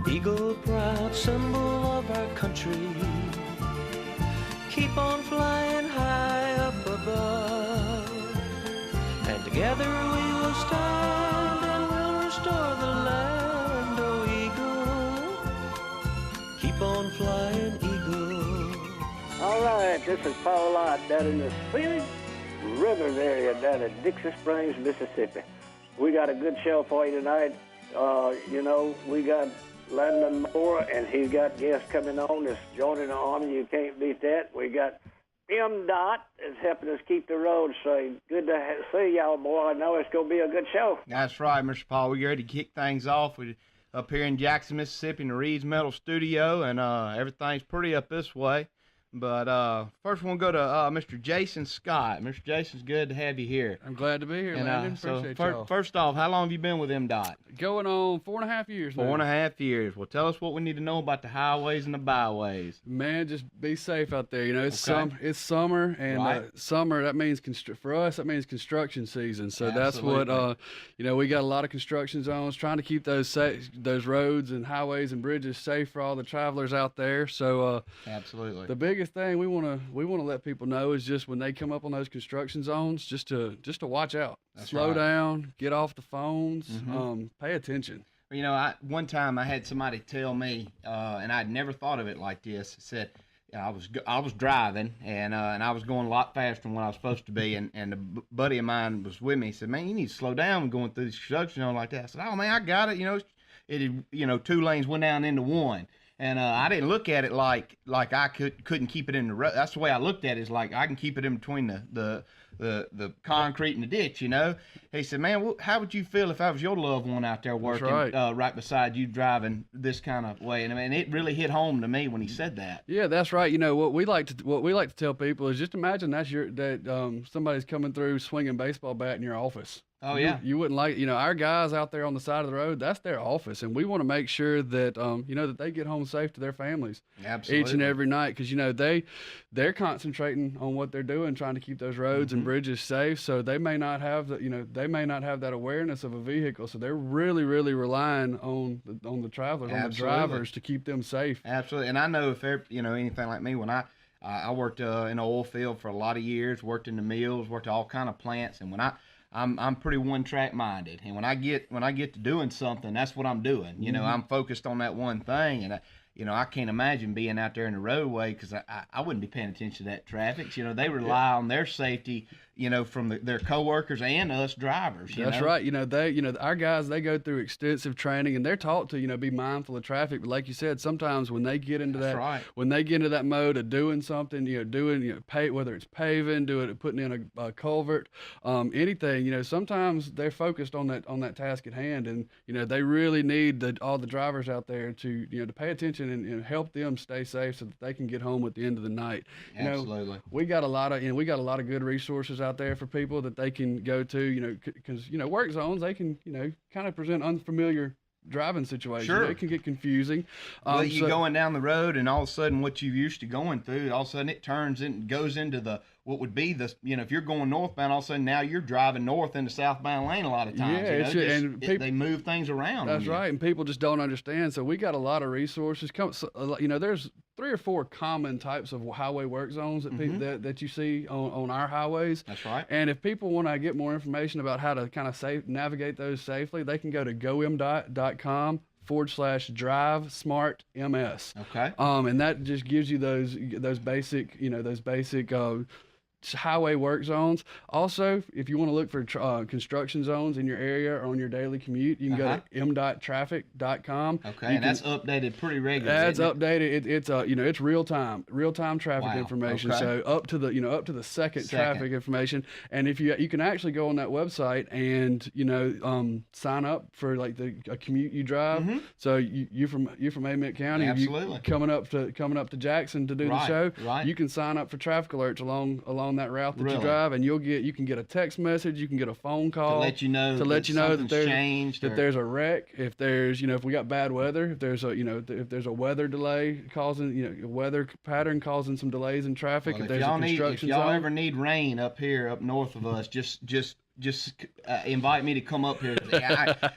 Eagle, proud symbol of our country, keep on flying high up above, and together we will stand and we'll restore the land. Oh, eagle, keep on flying, eagle. All right, this is Paul Bert down in the Phoenix Rivers area down at Dixie Springs, Mississippi. We got a good show for you tonight. We got Landon Moore, and he's got guests coming on that's joining the Army. You can't beat that. We got MDOT is helping us keep the roads safe. Good to see y'all, boy. I know it's going to be a good show. That's right, Mr. Paul. We're ready to kick things off. We're up here in Jackson, Mississippi in the Reed's Metal Studio, and everything's pretty up this way. But first we'll go to Mr. Jason Scott. Mr. Jason's good to have you here. I'm glad to be here, Landon. Appreciate y'all. First off, how long have you been with MDOT? Going on 4.5 years now. 4.5 years. Well, tell us what we need to know about the highways and the byways. Man, just be safe out there. You know, it's Okay. It's summer, and Right. summer, that means for us, that means construction season. So Absolutely. that's what we got a lot of construction zones, trying to keep those roads and highways and bridges safe for all the travelers out there. So Absolutely. the biggest thing we want to let people know is just when they come up on those construction zones, just to watch out. That's Slow right. down, get off the phones, Mhm. pay attention. You know, one time I had somebody tell me, and I'd never thought of it like this. It said, I was driving, and I was going a lot faster than what I was supposed to be, and a buddy of mine was with me. He said, "Man, you need to slow down going through this construction zone like that." I said, "Oh man, I got it. Two lanes went down into one." And I didn't look at it like I couldn't keep it in the road. That's the way I looked at it, is like I can keep it in between the concrete and the ditch, you know. He said, "Man, how would you feel if I was your loved one out there working right beside you driving this kind of way?" And I mean, it really hit home to me when he said that. Yeah, that's right. You know what we like to tell people is just imagine that somebody's coming through swinging a baseball bat in your office. Oh yeah. You wouldn't our guys out there on the side of the road, that's their office, and we want to make sure that that they get home safe to their families. Absolutely. Each and every night, because they're concentrating on what they're doing, trying to keep those roads and bridges safe. So they may not have that awareness of a vehicle. So they're really relying on the travelers, on the drivers, to keep them safe. Absolutely. And I know if anything like me, when I worked in the oil field for a lot of years, worked in the mills, worked all kind of plants, and when I'm pretty one-track minded, and when I get to doing something, that's what I'm doing. You know, I'm focused on that one thing, and I can't imagine being out there in the roadway, because I wouldn't be paying attention to that traffic. You know, they rely on their safety, from their coworkers and us drivers. That's right. Our guys, they go through extensive training, and they're taught to, be mindful of traffic. But like you said, sometimes when they get into that mode of doing something, whether it's paving, putting in a culvert, anything, sometimes they're focused on that task at hand, and they really need all the drivers out there to pay attention and help them stay safe so that they can get home at the end of the night. Absolutely. We got a lot of good resources out there for people that they can go to, because work zones, they can kind of present unfamiliar driving situations. Sure. It can get confusing. You're going down the road, and all of a sudden what you've used to going through, all of a sudden it turns and goes into what would be if you're going northbound, all of a sudden now you're driving north into southbound lane a lot of times. They move things around. That's right, and people just don't understand. So we got a lot of resources. There's 3 or 4 common types of highway work zones that you see on our highways. That's right. And if people want to get more information about how to kind of navigate those safely, they can go to gomdot.com/drive smart ms. Okay. And that just gives you those basic highway work zones. Also, if you want to look for construction zones in your area or on your daily commute, you can go to mdottraffic.com. Okay, and that's updated pretty regularly. That's updated. It's real time traffic information. Okay. So up to the second traffic information. And if you can actually go on that website and sign up for like a commute you drive. So you're from Amite County. Absolutely. You coming up to Jackson to do the show. Right. You can sign up for traffic alerts along that route that you drive, and you can get a text message, you can get a phone call to let you know that there's changed, there's a wreck, if there's if we got bad weather, if there's a weather delay causing a weather pattern causing some delays in traffic, Well, if there's a construction if y'all zone. ever need rain up north of us, just just invite me to come up here.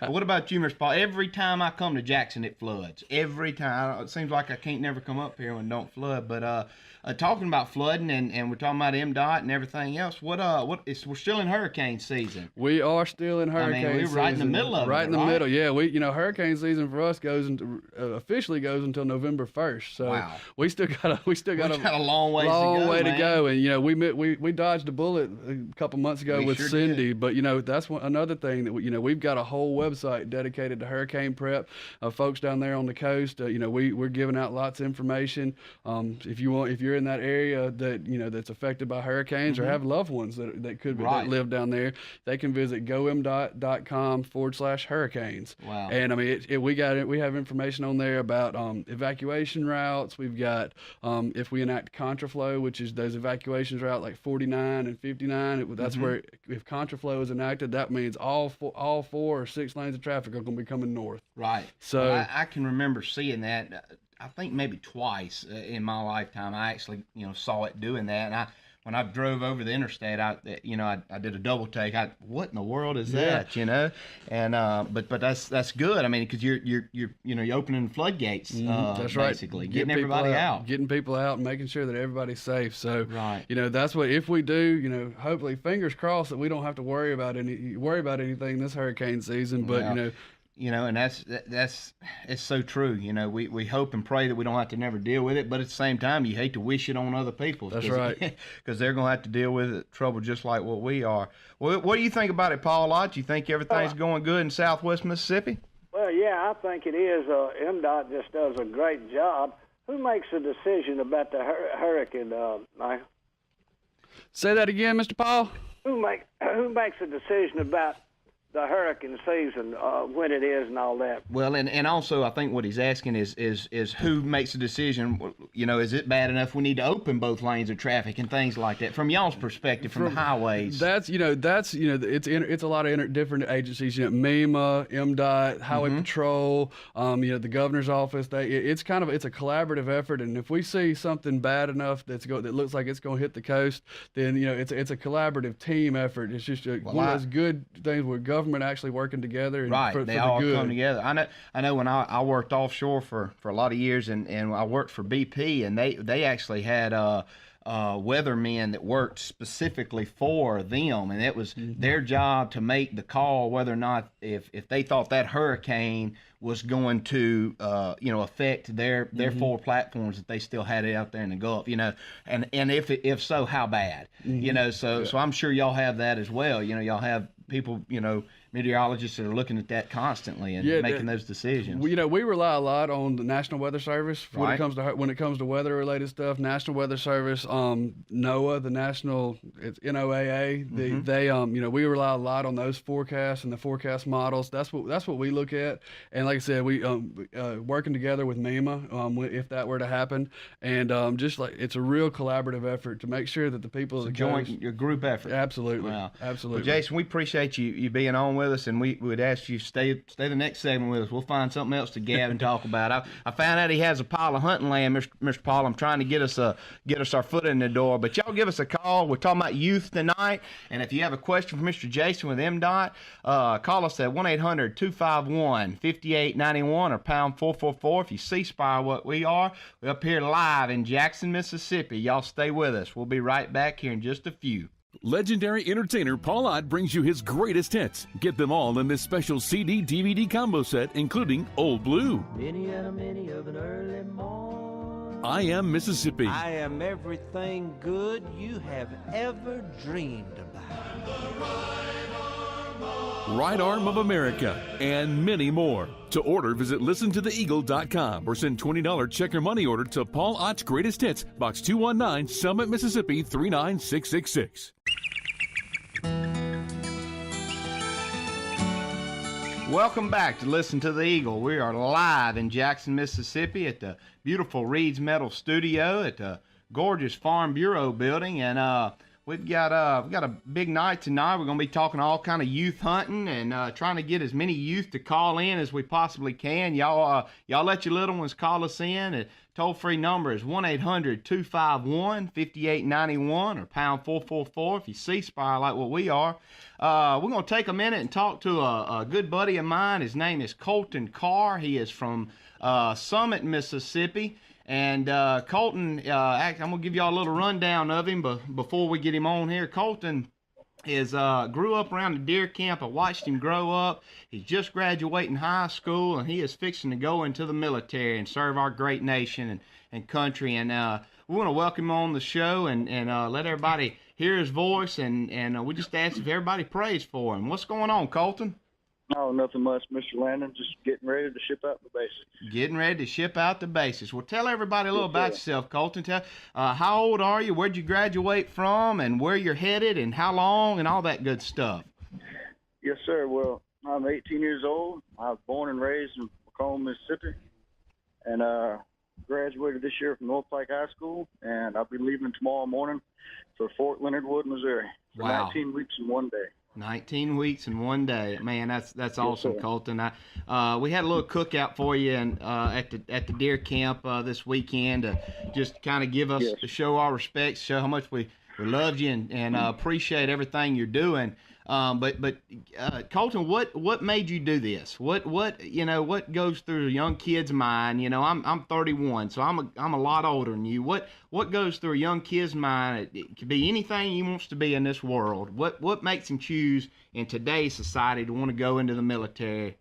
What about you, Mr. Paul? Every time I come to Jackson, it floods. Every time. It seems like I can't never come up here when it don't flood. But talking about flooding, and we're talking about MDOT and everything else. We're still in hurricane season. We are still in hurricane season. We're right in the middle of it. Right in the middle. Yeah, hurricane season for us officially goes until November 1st. So wow. we still got a long way to go. And we dodged a bullet a couple months ago with Cindy. But that's another thing that we've got a whole website dedicated to hurricane prep. Folks down there on the coast, we're giving out lots of information. If you're in that area that that's affected by hurricanes or have loved ones that that live down there, they can visit gomdot.com/hurricanes. Wow. And we have information on there about evacuation routes. We've got if we enact contraflow, which is those evacuations route like 49 and 59. That's where if contraflow is enacted, that means all 4 or 6 lanes of traffic are going to be coming north. Right. So I can remember seeing that. I think maybe twice in my lifetime. I actually saw it doing that. And when I drove over the interstate, I did a double take. What in the world is that? And but that's good. I mean, because you're opening floodgates. That's right. Basically, getting everybody out, getting people out, and making sure that everybody's safe. So right. That's what if we do. Hopefully, fingers crossed that we don't have to worry about anything this hurricane season. But and that's it's so true. We hope and pray that we don't have to never deal with it, but at the same time, you hate to wish it on other people. That's right. Because they're going to have to deal with it, trouble just like what we are. Well, what do you think about it, Paul Lott? You think everything's going good in Southwest Mississippi? Well, yeah, I think it is. MDOT just does a great job. Who makes the decision about the hurricane, Michael? Say that again, Mr. Paul. Who makes the decision about the hurricane season, when it is and all that? Well, and also I think what he's asking is who makes the decision. Is it bad enough we need to open both lanes of traffic and things like that from y'all's perspective, from the highways? It's a lot of different agencies. MEMA, MDOT, Highway Patrol, the governor's office. It's a collaborative effort, and if we see something bad enough that looks like it's going to hit the coast, then it's a collaborative team effort. It's just one of those good things where government actually working together and right. for they the all good. come together. I know when I worked offshore for a lot of years, and I worked for BP, and they actually had weathermen that worked specifically for them, and it was their job to make the call whether or not if they thought that hurricane was going to affect their 4 platforms that they still had out there in the Gulf, and if so, how bad, so I'm sure y'all have that as well. Y'all have people, meteorologists that are looking at that constantly and making those decisions. We rely a lot on the National Weather Service when it comes to weather related stuff. National Weather Service, NOAA, the National, it's NOAA. They we rely a lot on those forecasts and the forecast models. That's what we look at. And like I said, we working together with MEMA if that were to happen, and it's a real collaborative effort to make sure that the people your group effort. Absolutely. Wow. Absolutely. Well, Jason, we appreciate you being on with us, and we would ask you stay the next segment with us. We'll find something else to gab and talk about. I found out he has a pile of hunting land, Mr. Paul. I'm trying to get us our foot in the door, but y'all give us a call. We're talking about youth tonight, and if you have a question for Mr. Jason with MDOT, call us at 1-800-251-5891 or pound 444. If you C-Spire what we are, we're up here live in Jackson, Mississippi. Y'all stay with us. We'll be right back here in just a few. Legendary entertainer Paul Ott brings you his greatest hits. Get them all in this special CD-DVD combo set, including Old Blue, Many and a many of an early morn. I Am Mississippi, I am everything good you have ever dreamed about. Right Arm of America, and many more. To order, visit listentotheeagle.com or send $20 check or money order to Paul Ott's Greatest Hits, Box 219, Summit, Mississippi 39666. Welcome back to Listen to the Eagle. We are live in Jackson, Mississippi at the beautiful Reed's Metal Studio at the gorgeous Farm Bureau building, and we've got a big night tonight. We're going to be talking all kind of youth hunting and trying to get as many youth to call in as we possibly can. Y'all let your little ones call us in. The toll-free number is 1-800-251-5891 or pound 444 if you C-Spire like what we are. We're going to take a minute and talk to a good buddy of mine. His name is Colton Carr. He is from Summit, Mississippi. And Colton, I'm going to give y'all a little rundown of him before we get him on here. Colton grew up around the deer camp. I watched him grow up. He's just graduating high school, and he is fixing to go into the military and serve our great nation and country. And we want to welcome him on the show and let everybody hear his voice. And we just ask if everybody prays for him. What's going on, Colton? Oh, nothing much, Mr. Landon. Just getting ready to ship out the bases. Getting ready to ship out the bases. Well, tell everybody a little about yourself, Colton. Tell how old are you, where'd you graduate from, and where you're headed, and how long, and all that good stuff. Yes, sir. Well, I'm 18 years old. I was born and raised in Macomb, Mississippi, and graduated this year from North Pike High School, and I'll be leaving tomorrow morning for Fort Leonard Wood, Missouri for 19 weeks and 1 day. 19 weeks and 1 day, man. That's awesome, yes, Colton. We had a little cookout for you at the deer camp this weekend to just kind of give us to show our respects, show how much we love you and appreciate everything you're doing. But Colton, what made you do this? What goes through a young kid's mind? I'm 31, so I'm a lot older than you. What goes through a young kid's mind? It could be anything he wants to be in this world. What makes him choose in today's society to want to go into the military?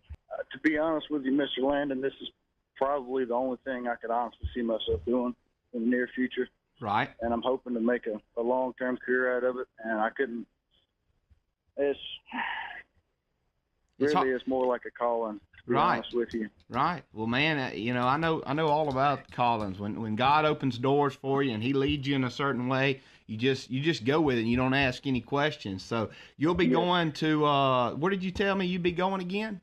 To be honest with you, Mr. Landon, this is probably the only thing I could honestly see myself doing in the near future. Right. And I'm hoping to make a long-term career out of it. And I couldn't. It's more like a calling, to be honest with you. Right. Well, man, I know all about callings. When God opens doors for you and He leads you in a certain way, you just go with it and you don't ask any questions. So you'll be going to where did you tell me you'd be going again?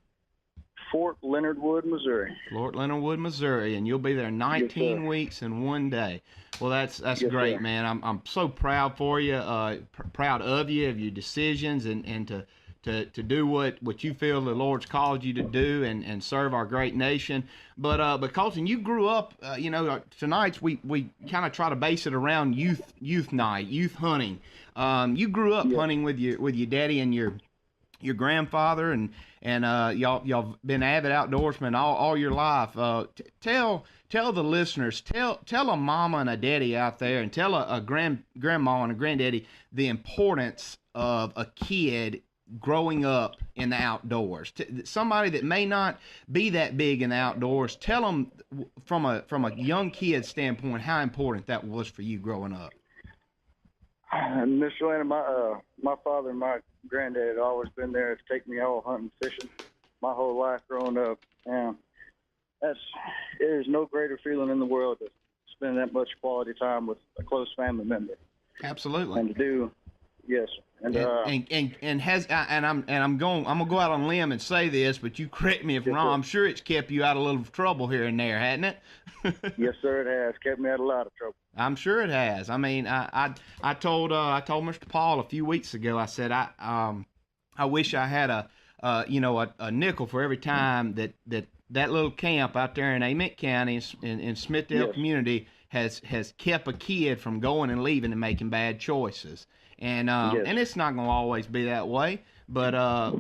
Fort Leonard Wood, Missouri. Fort Leonard Wood, Missouri, and you'll be there 19 weeks and 1 day. Well, that's great, sir. Man. I'm so proud for you, proud of you, of your decisions, and to do what you feel the Lord's called you to do and serve our great nation. But Colton, you grew up, tonight's we kind of try to base it around youth night, youth hunting. You grew up hunting with your daddy and your grandfather, and y'all been avid outdoorsmen all your life. Tell the listeners, tell a mama and a daddy out there, and tell a grandma and a granddaddy the importance of a kid growing up in the outdoors. Somebody that may not be that big in the outdoors, tell them from a young kid standpoint how important that was for you growing up. Mr. Landon, my father and my granddad had always been there to take me out hunting, fishing my whole life growing up. And there's no greater feeling in the world to spend that much quality time with a close family member. Absolutely. And to do, yes. I'm gonna go out on a limb and say this, but you correct me if I'm wrong. I'm sure it's kept you out of a little trouble here and there, hasn't it? Yes, sir, it has. Kept me out of a lot of trouble. I'm sure it has. I mean, I told Mr. Paul a few weeks ago. I said I wish I had a nickel for every time that little camp out there in Ament County in Smithdale community has kept a kid from going and leaving and making bad choices. And it's not going to always be that way. But I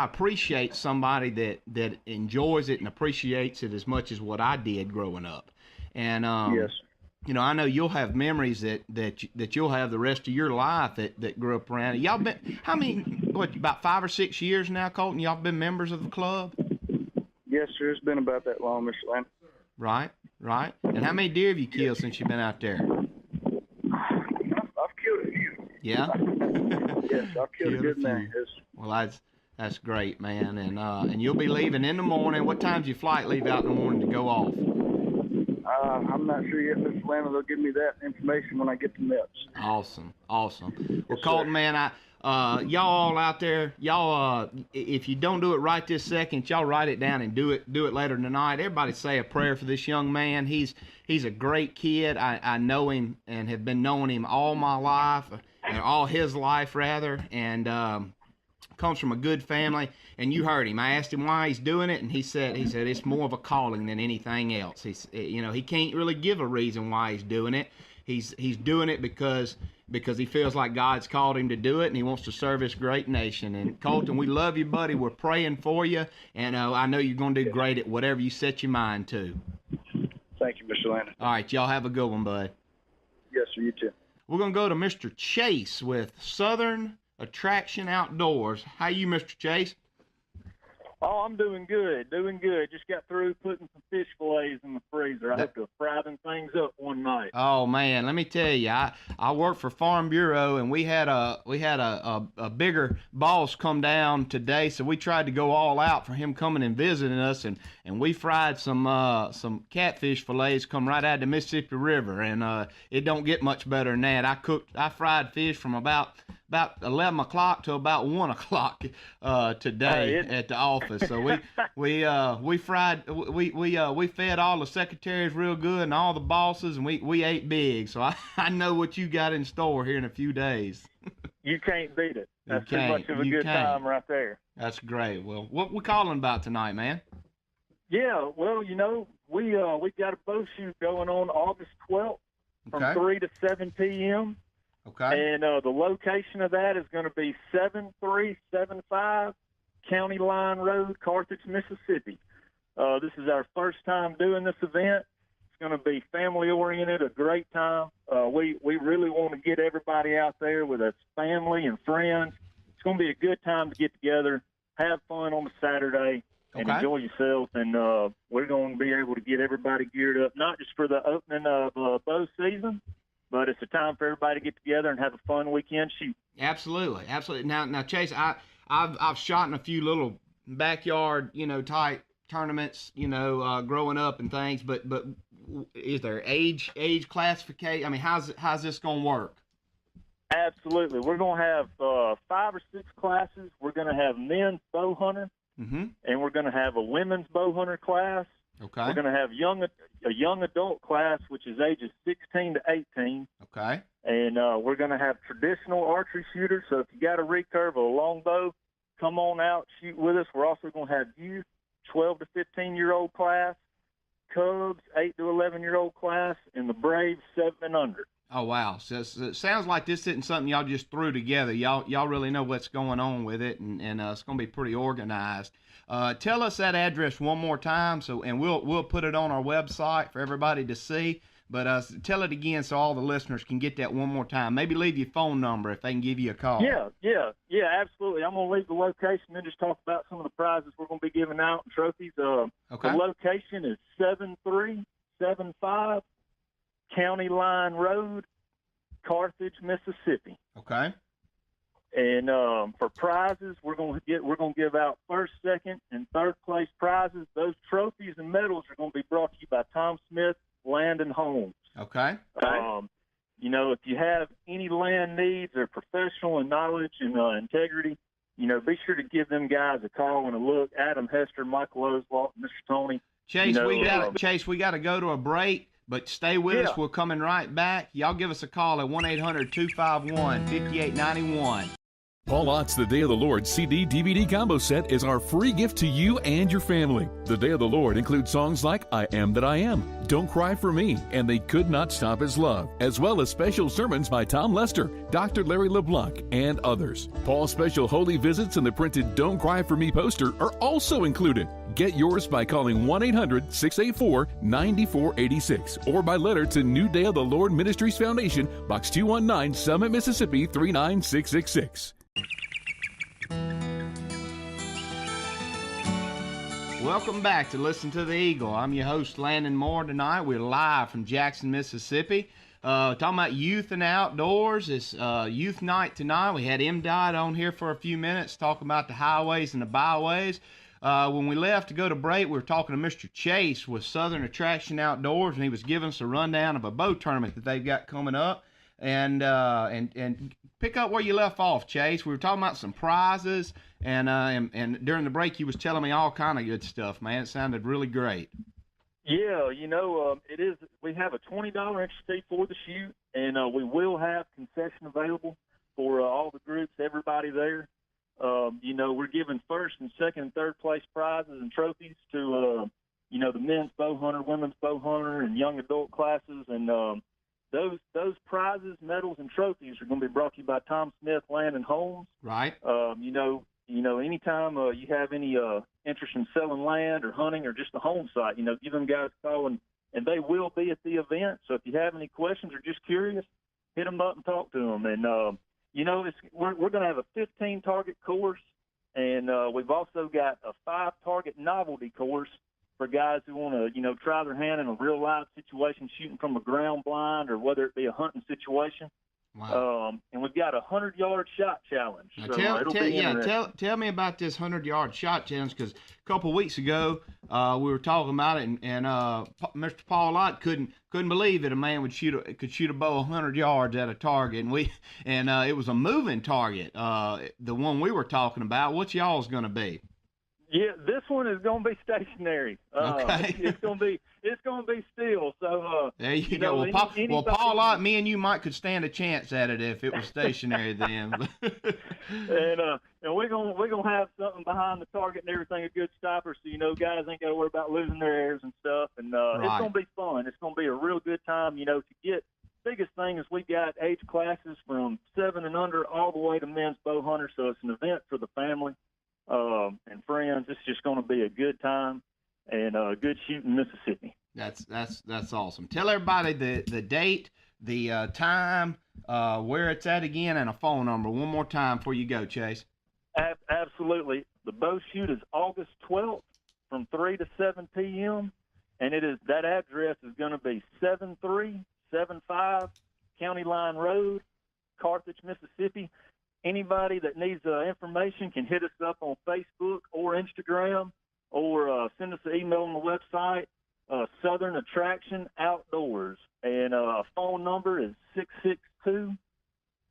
appreciate somebody that enjoys it and appreciates it as much as what I did growing up. And I know you'll have memories that you'll have the rest of your life that grew up around it. Y'all been about 5 or 6 years now, Colton? Y'all been members of the club? Yes, sir. It's been about that long, Mr. Landon. Right. And how many deer have you killed since you've been out there? I've killed a few. Yeah. Yes, I've killed a good many. Well, that's great, man. And you'll be leaving in the morning. What time's your flight leave out in the morning to go off? I'm not sure yet, Mr. Landon. They'll give me that information when I get to MEPS. Awesome. Well, Yes, Colton, man, y'all all out there, y'all, if you don't do it right this second, y'all write it down and do it later tonight. Everybody say a prayer for this young man. He's a great kid. I know him and have been knowing him all my life, all his life rather, and comes from a good family. And you heard him. I asked him why he's doing it, and he said it's more of a calling than anything else. He can't really give a reason why he's doing it. He's doing it because he feels like God's called him to do it, and he wants to serve this great nation. And Colton, we love you, buddy. We're praying for you, and I know you're going to do great at whatever you set your mind to. Thank you, Mr. Landon. All right, y'all have a good one, bud. Yes, sir. You too. We're going to go to Mr. Chase with Southern Attraction Outdoors. How you, Mr. Chase? Oh, I'm doing good. Just got through putting some fish fillets in the freezer. I hope to fry them things up one night. Oh man, let me tell you, I work for Farm Bureau, and we had a bigger boss come down today, so we tried to go all out for him coming and visiting us, and we fried some catfish fillets come right out of the Mississippi River, and it don't get much better than that. I fried fish from about 11 o'clock to about 1 o'clock today at the office. So we fed all the secretaries real good and all the bosses, and we ate big. So I know what you got in store here in a few days. You can't beat it. That's too much of a good time right there. That's great. Well, what we calling about tonight, man? Yeah, well, we got a bow shoot going on August 12th from 3 to 7 p.m. Okay. And the location of that is going to be 7375 County Line Road, Carthage, Mississippi. This is our first time doing this event. It's going to be family-oriented, a great time. We really want to get everybody out there with us, family and friends. It's going to be a good time to get together, have fun on the Saturday, and enjoy yourself. And we're going to be able to get everybody geared up, not just for the opening of bow season, but it's a time for everybody to get together and have a fun weekend shoot. Absolutely. Now, Chase, I've shot in a few little backyard, type tournaments, growing up and things. But is there age classification? I mean, how's this gonna work? Absolutely. We're gonna have 5 or 6 classes. We're gonna have men's bow hunter, and we're gonna have a women's bow hunter class. Okay. We're going to have a young adult class, which is ages 16 to 18. Okay. And we're going to have traditional archery shooters. So if you got a recurve or a longbow, come on out, shoot with us. We're also going to have youth, 12 to 15-year-old class, cubs, 8 to 11-year-old class, and the braves, 7 and under. Oh, wow. So it sounds like this isn't something y'all just threw together. Y'all really know what's going on with it, and it's going to be pretty organized. Tell us that address one more time, and we'll put it on our website for everybody to see. But tell it again so all the listeners can get that one more time. Maybe leave your phone number if they can give you a call. Yeah, absolutely. I'm going to leave the location and just talk about some of the prizes we're going to be giving out and trophies. The location is 7375 County Line Road, Carthage, Mississippi. Okay. And for prizes, we're going to give out first, second, and third place prizes. Those trophies and medals are going to be brought to you by Tom Smith, Landon Homes. Okay. If you have any land needs or professional and knowledge and integrity, be sure to give them guys a call and a look. Adam Hester, Michael Oswalt, Mr. Tony. Chase, we got to go to a break. But stay with us. We're coming right back. Y'all give us a call at 1-800-251-5891. Paul Ott's The Day of the Lord CD-DVD combo set is our free gift to you and your family. The Day of the Lord includes songs like I Am That I Am, Don't Cry for Me, and They Could Not Stop His Love, as well as special sermons by Tom Lester, Dr. Larry LeBlanc, and others. Paul's special holy visits and the printed Don't Cry for Me poster are also included. Get yours by calling 1-800-684-9486 or by letter to New Day of the Lord Ministries Foundation, Box 219, Summit, Mississippi 39666. Welcome back to Listen to the Eagle. I'm your host, Landon Moore. Tonight we're live from Jackson, Mississippi. Talking about youth and outdoors. It's youth night tonight. We had MDOT on here for a few minutes talking about the highways and the byways. When we left to go to break, we were talking to Mr. Chase with Southern Attraction Outdoors, and he was giving us a rundown of a bow tournament that they've got coming up. and pick up where you left off, Chase. We were talking about some prizes, and during the break, you was telling me all kind of good stuff, man. It sounded really great. Yeah, it is. We have a $20 entry fee for the shoot, and we will have concession available for all the groups, everybody there. We're giving first and second and third place prizes and trophies to, the men's bow hunter, women's bow hunter, and young adult classes. And those prizes, medals, and trophies are going to be brought to you by Tom Smith, Landon Homes. Right. Anytime you have any interest in selling land or hunting or just a home site, give them guys a call, and they will be at the event. So if you have any questions or just curious, hit them up and talk to them. And, we're going to have a 15-target course, and we've also got a 5-target novelty course for guys who want to, try their hand in a real-life situation, shooting from a ground blind or whether it be a hunting situation. Wow. And we've got a 100-yard shot challenge. Now tell me about this 100-yard shot challenge, because a couple of weeks ago we were talking about it, and Mr. Paul Bert couldn't believe that a man could shoot a bow 100 yards at a target, and it was a moving target. The one we were talking about. What's y'all's going to be? Yeah, this one is going to be stationary. Okay. It's going to be still. So there you go. Paul Bert, me and you might could stand a chance at it if it was stationary then. And we're gonna have something behind the target and everything, a good stopper, so guys ain't got to worry about losing their airs and stuff. And It's gonna be fun. It's gonna be a real good time. To get. Biggest thing is we got age classes from 7 and under all the way to men's bow hunters. So it's an event for the family and friends. It's just going to be a good time and good shooting in Mississippi. That's awesome. Tell everybody the date, the time, where it's at again, and a phone number one more time before you go, Chase. Absolutely. The bow shoot is August 12th from 3 to 7 p.m. And that address is going to be 7375 County Line Road, Carthage, Mississippi. Anybody that needs information can hit us up on Facebook or Instagram, or send us an email on the website, Southern Attraction Outdoors. And phone number is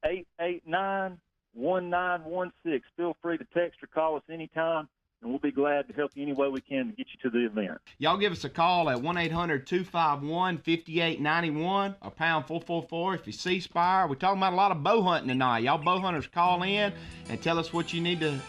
662-889-1916. Feel free to text or call us anytime, and we'll be glad to help you any way we can to get you to the event. Y'all give us a call at 1-800-251-5891 or pound 444 if you see Spire. We're talking about a lot of bow hunting tonight. Y'all bow hunters, call in and tell us what you need to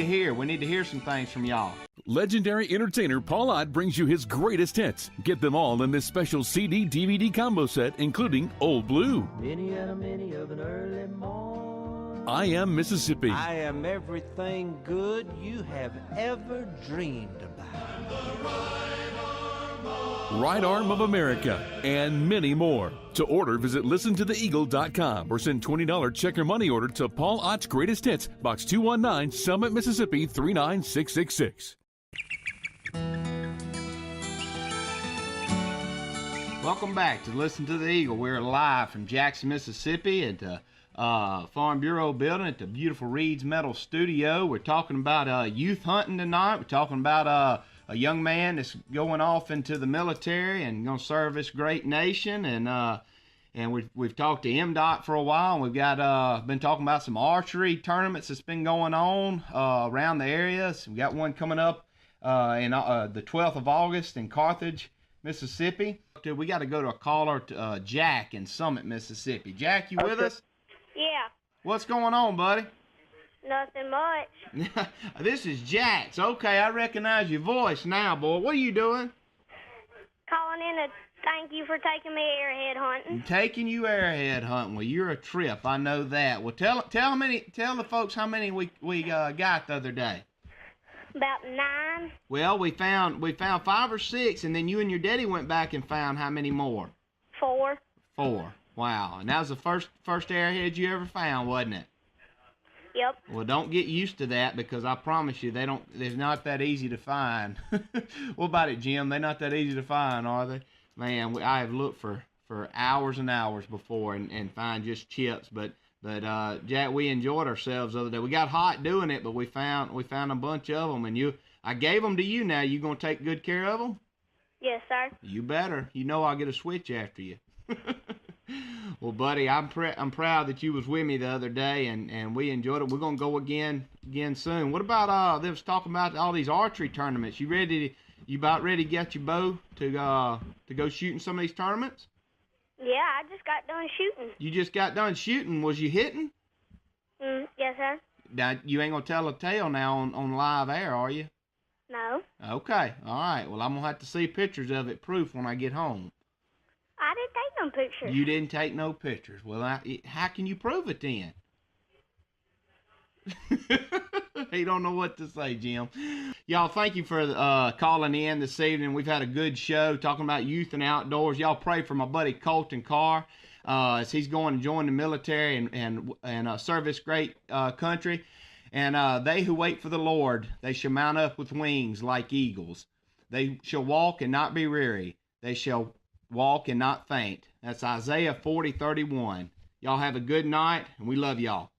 hear. We need to hear some things from y'all. Legendary entertainer Paul Bert brings you his greatest hits. Get them all in this special CD-DVD combo set, including Old Blue, Many and a many of an early morn. I Am Mississippi, I am everything good you have ever dreamed about. Right Arm of America, and many more. To order, visit listentotheeagle.com or send $20 check or money order to Paul Bert's Greatest Hits, Box 219, Summit, Mississippi 39666. Welcome back to Listen to the Eagle. We're live from Jackson, Mississippi at the Farm Bureau building at the beautiful Reed's Metal Studio. We're talking about youth hunting tonight. We're talking about a young man that's going off into the military and going to serve this great nation. And we've talked to MDOT for a while. And we've got been talking about some archery tournaments that's been going on around the area. So we got one coming up in the 12th of August in Carthage, Mississippi. We got to go to a caller, Jack in Summit, Mississippi. Jack, you with us? Yeah. What's going on, buddy? Nothing much. This is Jax. Okay, I recognize your voice now, boy. What are you doing? Calling in to thank you for taking me airhead hunting. Taking you airhead hunting. Well, you're a trip. I know that. Well, tell the folks how many we got the other day. About 9. Well, we found 5 or 6, and then you and your daddy went back and found how many more? 4. 4. Wow. And that was the first airhead you ever found, wasn't it? Yep. Well, don't get used to that, because I promise you they're not that easy to find. What about it, Jim? They're not that easy to find, are they? Man, I have looked for hours and hours before and find just chips, but Jack, we enjoyed ourselves the other day. We got hot doing it, but we found a bunch of them, and I gave them to you. Now you gonna take good care of them? Yes, sir. You better. You know I'll get a switch after you. Well, buddy, I'm proud that you was with me the other day, and we enjoyed it. We're gonna go again soon. What about they was talking about all these archery tournaments? You about ready to get your bow to go shooting some of these tournaments? Yeah, I just got done shooting. You just got done shooting. Was you hitting? Yes, sir. Now, you ain't gonna tell a tale now on live air, are you? No. Okay, all right. Well, I'm gonna have to see pictures of it, proof, when I get home. I didn't take no pictures. You didn't take no pictures. Well, how can you prove it then? He don't know what to say, Jim. Y'all, thank you for calling in this evening. We've had a good show talking about youth and outdoors. Y'all pray for my buddy Colton Carr as he's going to join the military and serve this great country. And they who wait for the Lord, they shall mount up with wings like eagles. They shall walk and not be weary. They shall walk and not faint. That's Isaiah 40:31. Y'all have a good night, and we love y'all.